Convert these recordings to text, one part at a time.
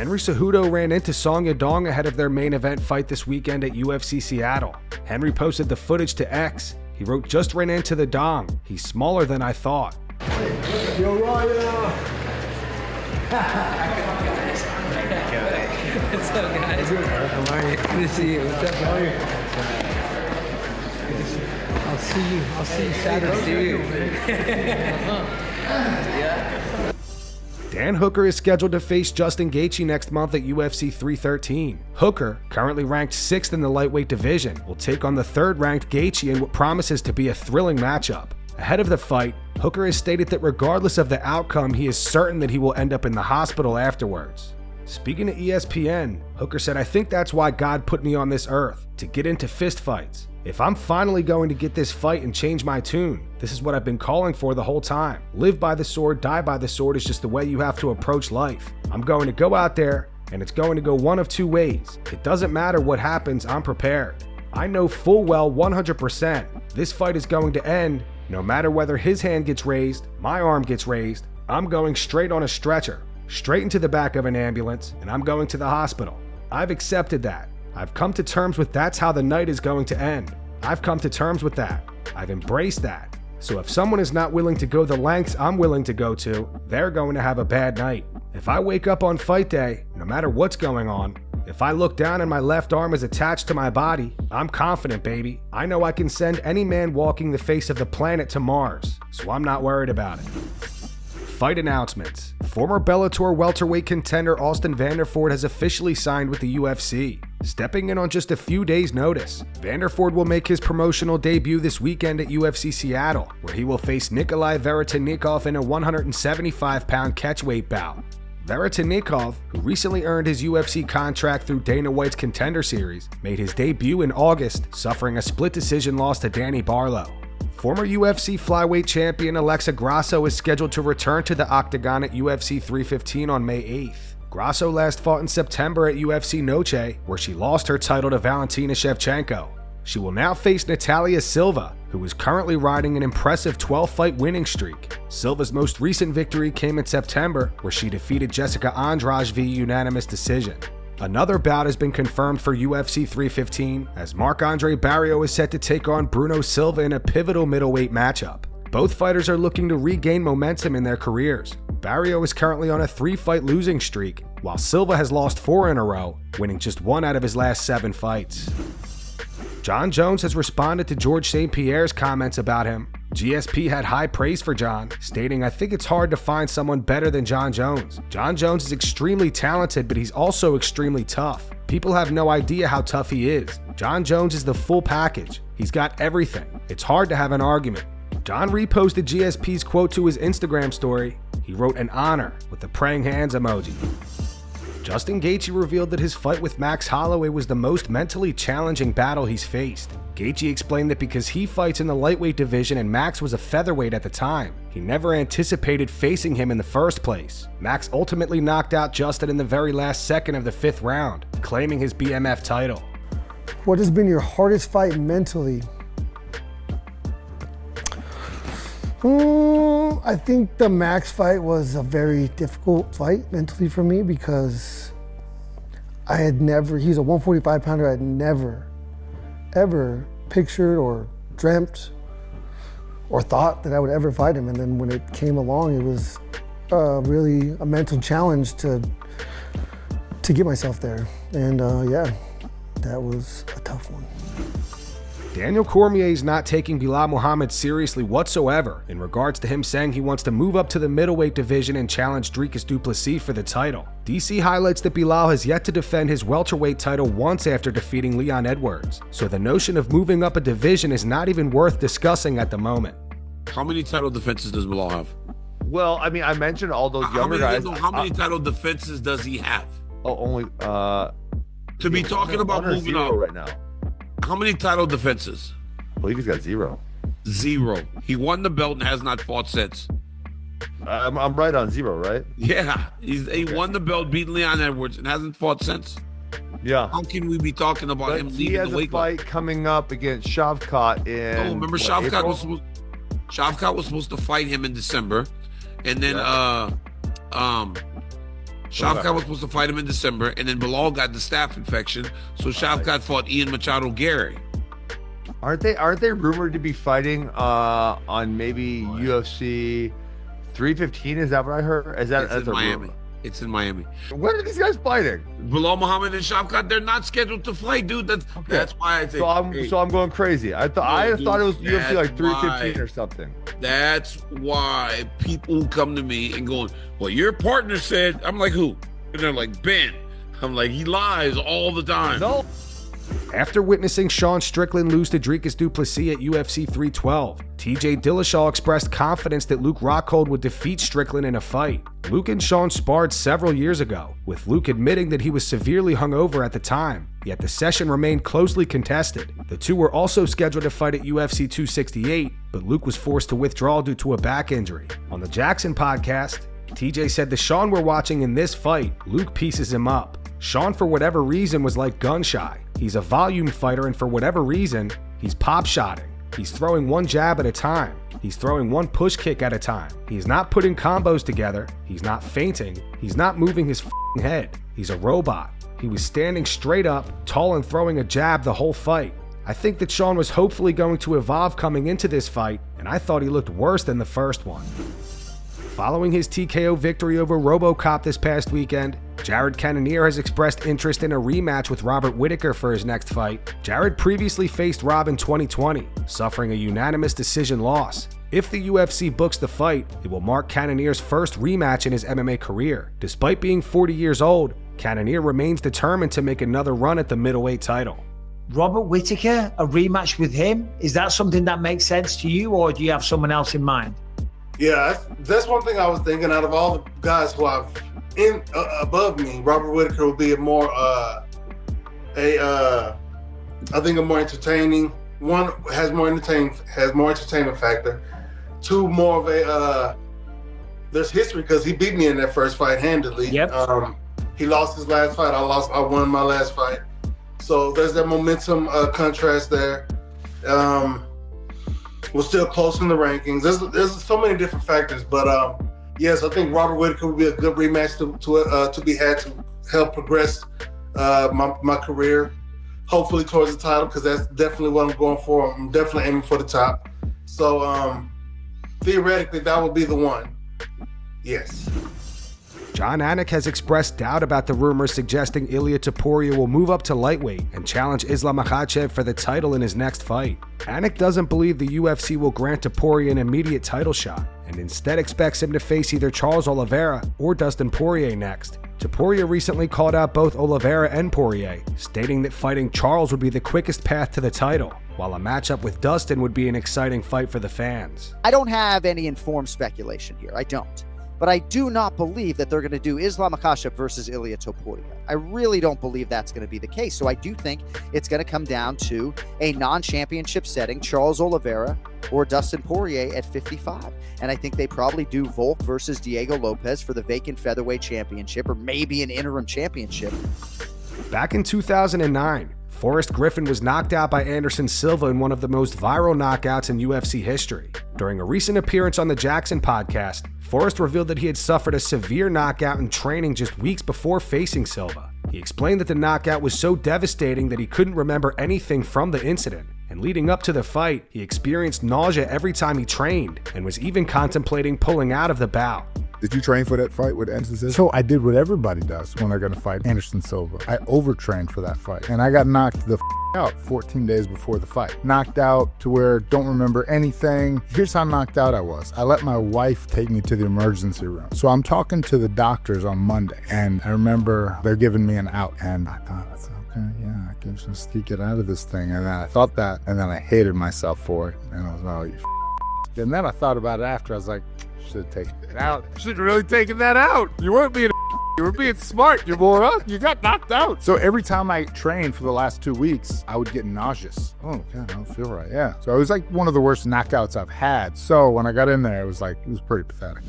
Henry Cejudo ran into Song Yadong ahead of their main event fight this weekend at UFC Seattle. Henry posted the footage to X. He wrote, "Just ran into the Dong. He's smaller than I thought." Yo, Ryan! What's up, guys? How are you? Good to see you. What's up, how are you? I'll see you Saturday. Dan Hooker is scheduled to face Justin Gaethje next month at UFC 313. Hooker, currently ranked 6th in the lightweight division, will take on the 3rd-ranked Gaethje in what promises to be a thrilling matchup. Ahead of the fight, Hooker has stated that regardless of the outcome, he is certain that he will end up in the hospital afterwards. Speaking to ESPN, Hooker said, "I think that's why God put me on this earth, to get into fistfights. If I'm finally going to get this fight and change my tune, this is what I've been calling for the whole time. Live by the sword, die by the sword is just the way you have to approach life. I'm going to go out there, and it's going to go one of two ways. It doesn't matter what happens, I'm prepared. I know full well 100% this fight is going to end. No matter whether his hand gets raised, my arm gets raised, I'm going straight on a stretcher, straight into the back of an ambulance, and I'm going to the hospital. I've accepted that. I've come to terms with that's how the night is going to end. I've come to terms with that. I've embraced that. So if someone is not willing to go the lengths I'm willing to go to, they're going to have a bad night. If I wake up on fight day, no matter what's going on, if I look down and my left arm is attached to my body, I'm confident, baby. I know I can send any man walking the face of the planet to Mars, so I'm not worried about it." Fight announcements. Former Bellator welterweight contender Austin Vanderford has officially signed with the UFC. Stepping in on just a few days' notice, Vanderford will make his promotional debut this weekend at UFC Seattle, where he will face Nikolai Veretennikov in a 175-pound catchweight bout. Veretennikov, who recently earned his UFC contract through Dana White's Contender Series, made his debut in August, suffering a split decision loss to Danny Barlow. Former UFC flyweight champion Alexa Grasso is scheduled to return to the octagon at UFC 315 on May 8th. Grasso last fought in September at UFC Noche, where she lost her title to Valentina Shevchenko. She will now face Natalia Silva, who is currently riding an impressive 12-fight winning streak. Silva's most recent victory came in September, where she defeated Jessica Andrade via unanimous decision. Another bout has been confirmed for UFC 315, as Marc-Andre Barriault is set to take on Bruno Silva in a pivotal middleweight matchup. Both fighters are looking to regain momentum in their careers. Barriault is currently on a 3-fight losing streak, while Silva has lost 4 in a row, winning just 1 out of his last 7 fights. Jon Jones has responded to George St-Pierre's comments about him. GSP had high praise for Jon, stating, "I think it's hard to find someone better than Jon Jones. Jon Jones is extremely talented, but he's also extremely tough. People have no idea how tough he is. Jon Jones is the full package. He's got everything. It's hard to have an argument." Jon reposted GSP's quote to his Instagram story. He wrote, "An honor," with the praying hands emoji. Justin Gaethje revealed that his fight with Max Holloway was the most mentally challenging battle he's faced. Gaethje explained that because he fights in the lightweight division and Max was a featherweight at the time, he never anticipated facing him in the first place. Max ultimately knocked out Justin in the very last second of the 5th round, claiming his BMF title. What has been your hardest fight mentally? I think the Max fight was a very difficult fight mentally for me because he's a 145 pounder, I had never, ever pictured or dreamt or thought that I would ever fight him. And then when it came along, it was really a mental challenge to get myself there. And yeah, that was a tough one. Daniel Cormier is not taking Belal Muhammad seriously whatsoever in regards to him saying he wants to move up to the middleweight division and challenge Dricus du Plessis for the title. DC highlights that Belal has yet to defend his welterweight title once after defeating Leon Edwards, so the notion of moving up a division is not even worth discussing at the moment. How many title defenses does Belal have? Well, I mean, I mentioned all those younger guys. How many title defenses does he have? Oh, only to be talking about moving up right now. How many title defenses? I believe he's got 0. 0. He won the belt and has not fought since. I'm right on 0, right? Yeah, he won the belt, beat Leon Edwards, and hasn't fought since. Yeah. How can we be talking about him leaving the weight class? He has a fight coming up against Shavkat in. Oh, remember Shavkat was supposed to fight him in December, and then Shavkat was supposed to fight him in December, and then Belal got the staph infection, so Shavkat fought Ian Machado Gary. Aren't they rumored to be fighting on maybe UFC 315? Is that what I heard? That's in a Miami. rumor? It's in Miami. When are these guys fighting? Belal Muhammad and Shavkat, they're not scheduled to fight, dude. That's why I think. So I'm going crazy. I thought it was UFC like 315 or something. That's why people who come to me and going, well, your partner said, I'm like, who? And they're like, Ben. I'm like, he lies all the time. No. After witnessing Sean Strickland lose to Dricus du Plessis at UFC 312, TJ Dillashaw expressed confidence that Luke Rockhold would defeat Strickland in a fight. Luke and Sean sparred several years ago, with Luke admitting that he was severely hungover at the time, yet the session remained closely contested. The two were also scheduled to fight at UFC 268, but Luke was forced to withdraw due to a back injury. On the Jackson podcast, TJ said the Sean we're watching in this fight, Luke pieces him up. Sean, for whatever reason, was like gun-shy. He's a volume fighter, and for whatever reason, he's pop-shotting. He's throwing one jab at a time. He's throwing one push kick at a time. He's not putting combos together. He's not feinting. He's not moving his head. He's a robot. He was standing straight up, tall, and throwing a jab the whole fight. I think that Sean was hopefully going to evolve coming into this fight, and I thought he looked worse than the first one. Following his TKO victory over RoboCop this past weekend, Jared Cannonier has expressed interest in a rematch with Robert Whittaker for his next fight. Jared previously faced Rob in 2020, suffering a unanimous decision loss. If the UFC books the fight, it will mark Cannonier's first rematch in his MMA career. Despite being 40 years old, Cannonier remains determined to make another run at the middleweight title. Robert Whittaker, a rematch with him, is that something that makes sense to you, or do you have someone else in mind? Yeah, that's one thing I was thinking. Out of all the guys who I've above me, Robert Whittaker will be a more I think a more entertaining. One has more entertainment factor. Two, more of a there's history because he beat me in that first fight handily. Yep. He lost his last fight. I won my last fight. So there's that momentum contrast there. We're still close in the rankings. There's so many different factors, but yes, I think Robert Whittaker would be a good rematch to be had to help progress my career, hopefully towards the title, because that's definitely what I'm going for. I'm definitely aiming for the top. So theoretically, that would be the one. Yes. Jon Anik has expressed doubt about the rumors suggesting Ilia Topuria will move up to lightweight and challenge Islam Makhachev for the title in his next fight. Anik doesn't believe the UFC will grant Topuria an immediate title shot, and instead expects him to face either Charles Oliveira or Dustin Poirier next. Topuria recently called out both Oliveira and Poirier, stating that fighting Charles would be the quickest path to the title, while a matchup with Dustin would be an exciting fight for the fans. I don't have any informed speculation here. I don't. But I do not believe that they're going to do Islam Makhachev versus Ilia Topuria. I really don't believe that's going to be the case. So I do think it's going to come down to a non-championship setting, Charles Oliveira or Dustin Poirier at 55. And I think they probably do Volk versus Diego Lopez for the vacant featherweight championship, or maybe an interim championship. Back in 2009, Forrest Griffin was knocked out by Anderson Silva in one of the most viral knockouts in UFC history. During a recent appearance on the Jackson podcast, Forrest revealed that he had suffered a severe knockout in training just weeks before facing Silva. He explained that the knockout was so devastating that he couldn't remember anything from the incident, and leading up to the fight, he experienced nausea every time he trained and was even contemplating pulling out of the bout. Did you train for that fight with Anderson Silva? So I did what everybody does when they're going to fight Anderson Silva. I overtrained for that fight, and I got knocked the out 14 days before the fight. Knocked out to where don't remember anything. Here's how knocked out I was. I let my wife take me to the emergency room. So I'm talking to the doctors on Monday, and I remember they're giving me an out, and I thought, okay, yeah, I can just get out of this thing. And then I thought that, and then I hated myself for it. And I was like, oh, you And then I thought about it after. I was like, should have taken it out. Should have really taken that out. You weren't being you were being smart, you moron. You got knocked out. So every time I trained for the last 2 weeks, I would get nauseous. Oh, God, I don't feel right. Yeah. So it was like one of the worst knockouts I've had. So when I got in there, it was pretty pathetic.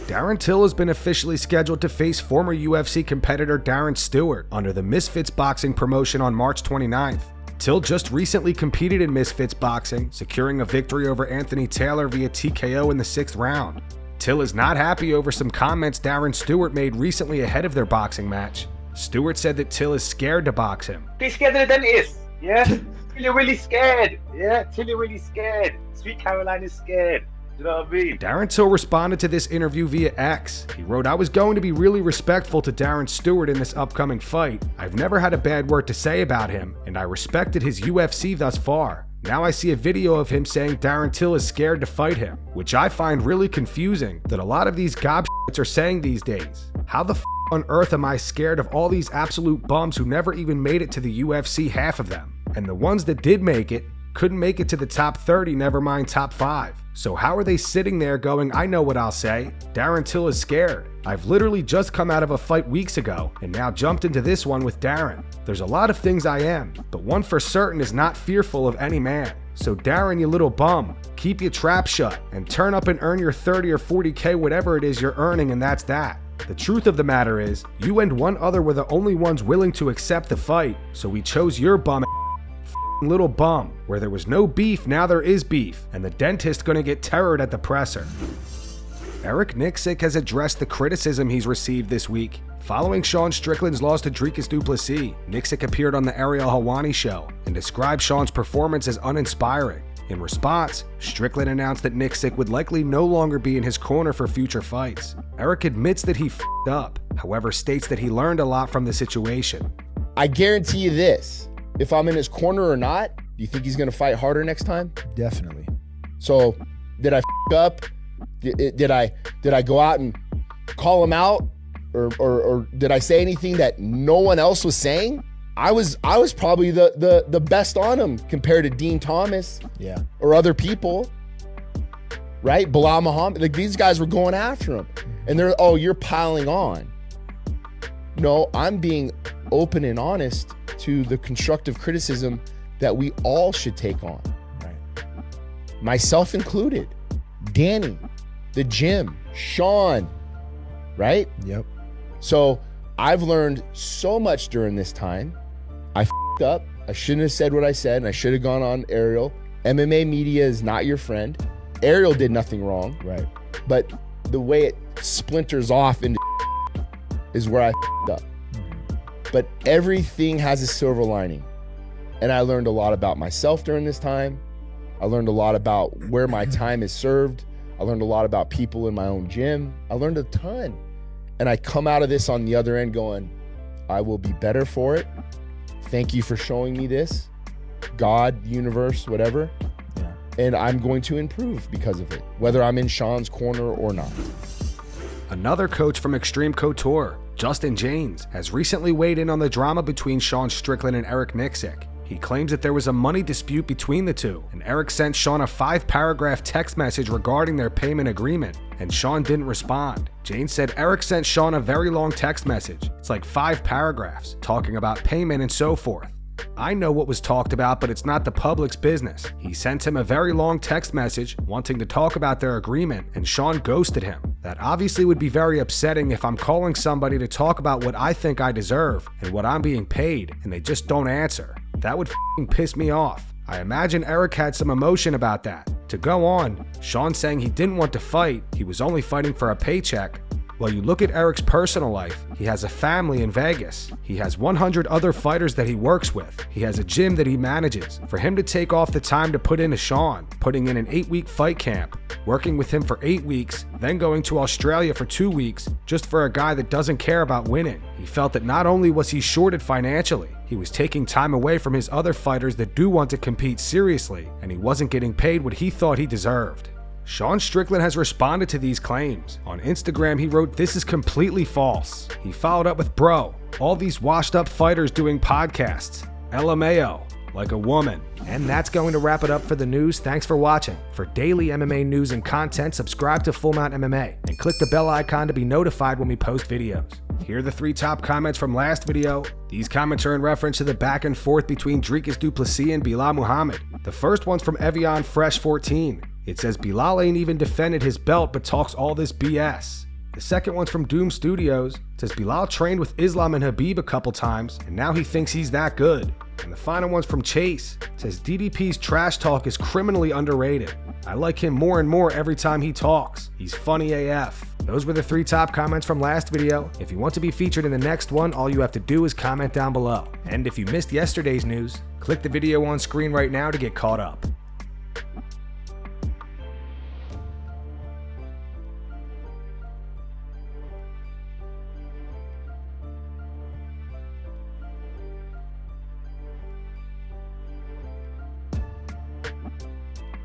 Darren Till has been officially scheduled to face former UFC competitor Darren Stewart under the Misfits Boxing promotion on March 29th. Till just recently competed in Misfits Boxing, securing a victory over Anthony Taylor via TKO in the 6th round. Till is not happy over some comments Darren Stewart made recently ahead of their boxing match. Stewart said that Till is scared to box him. Be scared of the dentist, yeah? Till you're really scared, yeah? Till you're really scared. Sweet Caroline is scared. You know what I mean? Darren Till responded to this interview via X. He wrote, "I was going to be really respectful to Darren Stewart in this upcoming fight. I've never had a bad word to say about him, and I respected his UFC thus far. Now I see a video of him saying Darren Till is scared to fight him, which I find really confusing that a lot of these gobshits are saying these days. How the on earth am I scared of all these absolute bums who never even made it to the UFC, half of them? And the ones that did make it couldn't make it to the top 30, never mind top 5. So how are they sitting there going, I know what I'll say, Darren Till is scared. I've literally just come out of a fight weeks ago and now jumped into this one with Darren. There's a lot of things I am, but one for certain is not fearful of any man. So Darren, you little bum, keep your trap shut and turn up and earn your 30 or 40K, whatever it is you're earning, and that's that. The truth of the matter is, you and one other were the only ones willing to accept the fight, so we chose your bum little bum. Where there was no beef, now there is beef, and the dentist gonna get terrored at the presser." Eric Nicksick has addressed the criticism he's received this week. Following Sean Strickland's loss to Dricus du Plessis, Nicksick appeared on the Ariel Helwani show and described Sean's performance as uninspiring. In response, Strickland announced that Nicksick would likely no longer be in his corner for future fights. Eric admits that he f***ed up, however states that he learned a lot from the situation. "I guarantee you this, if I'm in his corner or not, do you think he's going to fight harder next time?" Definitely. So, did I f*** up? Did I go out and call him out? Or did I say anything that no one else was saying? I was probably the best on him compared to Dean Thomas, yeah, or other people, right? Belal Muhammad, like these guys were going after him, and they're, oh, you're piling on. No, I'm being open and honest to the constructive criticism that we all should take on, right? Myself included, Danny, the gym, Sean, right? Yep. So I've learned so much during this time. I f***ed up. I shouldn't have said what I said, and I should have gone on Ariel. MMA media is not your friend. Ariel did nothing wrong. Right. But the way it splinters off into is where I f***ed up. But everything has a silver lining. And I learned a lot about myself during this time. I learned a lot about where my time is served. I learned a lot about people in my own gym. I learned a ton. And I come out of this on the other end going, I will be better for it. Thank you for showing me this. God, universe, whatever. Yeah. And I'm going to improve because of it, whether I'm in Sean's corner or not. Another coach from Extreme Couture, Justin James, has recently weighed in on the drama between Sean Strickland and Eric Nicksick. He claims that there was a money dispute between the two, and Eric sent Sean a 5-paragraph text message regarding their payment agreement, and Sean didn't respond. James said Eric sent Sean a very long text message. It's like 5 paragraphs, talking about payment and so forth. I know what was talked about, but it's not the public's business. He sent him a very long text message wanting to talk about their agreement, and Sean ghosted him. That obviously would be very upsetting if I'm calling somebody to talk about what I think I deserve and what I'm being paid, and they just don't answer. That would f***ing piss me off. I imagine Eric had some emotion about that. To go on, Sean saying he didn't want to fight, he was only fighting for a paycheck. Well, you look at Eric's personal life. He has a family in Vegas. He has 100 other fighters that he works with. He has a gym that he manages. For him to take off the time to put into Sean, putting in an 8-week fight camp, working with him for 8 weeks, then going to Australia for 2 weeks, just for a guy that doesn't care about winning. He felt that not only was he shorted financially, he was taking time away from his other fighters that do want to compete seriously, and he wasn't getting paid what he thought he deserved. Sean Strickland has responded to these claims. On Instagram, he wrote, "This is completely false." He followed up with, "Bro, all these washed up fighters doing podcasts. LMAO, like a woman." And that's going to wrap it up for the news. Thanks for watching. For daily MMA news and content, subscribe to Full Mount MMA and click the bell icon to be notified when we post videos. Here are the 3 top comments from last video. These comments are in reference to the back and forth between Dricus du Plessis and Belal Muhammad. The first one's from Evian Fresh 14. It says Belal ain't even defended his belt but talks all this BS. The second one's from Doom Studios. It says Belal trained with Islam and Khabib a couple times, and now he thinks he's that good. And the final one's from Chase. It says DDP's trash talk is criminally underrated. I like him more and more every time he talks. He's funny AF. Those were the 3 top comments from last video. If you want to be featured in the next one, all you have to do is comment down below. And if you missed yesterday's news, click the video on screen right now to get caught up.